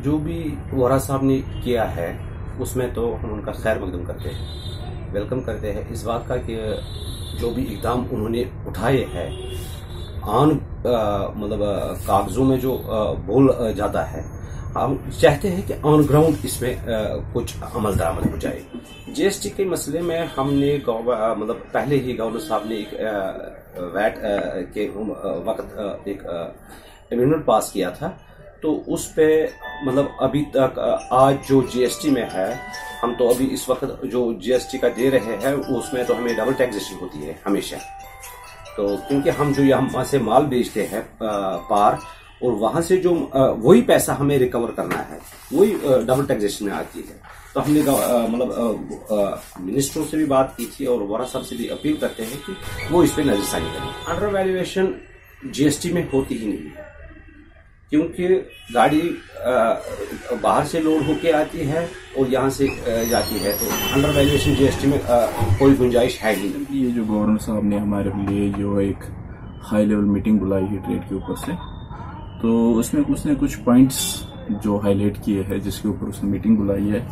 जो भी वोरा साहब ने किया है उसमें तो हम उनका खैर मकदम करते हैं, वेलकम करते हैं इस बात का कि जो भी इकदाम उन्होंने उठाए हैं मतलब कागजों में जो बोल जाता है, हम चाहते हैं कि ऑन ग्राउंड इसमें कुछ अमल दरामद हो जाए। जीएसटी के मसले में हमने मतलब पहले ही गवर्नर साहब ने एक वैट के वक्त एक अमेंडमेंट पास किया था, तो उस पे मतलब अभी तक आज जो जीएसटी में है, हम तो अभी इस वक्त जो जीएसटी का दे रहे हैं उसमें तो हमें डबल टैक्सेशन होती है हमेशा। तो क्योंकि हम जो यहाँ से माल बेचते हैं पार, और वहां से जो वही पैसा हमें रिकवर करना है, वही डबल टैक्सेशन में आती है। तो हमने मतलब मिनिस्टरों से भी बात की थी और वोरा साहब से भी अपील करते हैं कि वो इस पे नजरसानी करें। अंडर वैल्यूएशन जीएसटी में होती ही नहीं है, क्योंकि गाड़ी बाहर से लोड होके आती है और यहाँ से जाती है, तो अंडर वैल्यूएशन जीएसटी में कोई गुंजाइश है ही नहीं। ये जो गवर्नर साहब ने हमारे लिए जो एक हाई लेवल मीटिंग बुलाई है ट्रेड के ऊपर से, तो उसमें उसने कुछ पॉइंट्स जो हाईलाइट किए हैं जिसके ऊपर उसने मीटिंग बुलाई है।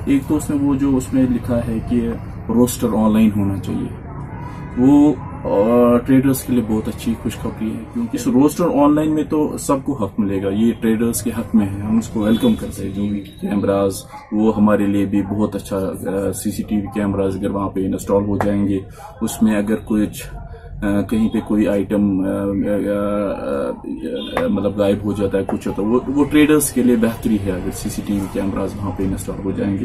एक तो उसने वो जो उसमें लिखा है कि रोस्टर ऑनलाइन होना चाहिए, वो ट्रेडर्स के लिए बहुत अच्छी खुशखबरी है, क्योंकि इस रोस्टर ऑनलाइन में तो सबको हक मिलेगा, ये ट्रेडर्स के हक में है, हम उसको वेलकम करते हैं। जो भी कैमराज वो हमारे लिए भी बहुत अच्छा, सीसीटीवी कैमराज अगर वहां पे इंस्टॉल हो जाएंगे, उसमें अगर कुछ कहीं पे कोई आइटम मतलब गायब हो जाता है, कुछ होता है, वो ट्रेडर्स के लिए बेहतरी है अगर सीसीटीवी कैमराज वहां पे इंस्टॉल हो जाएंगे।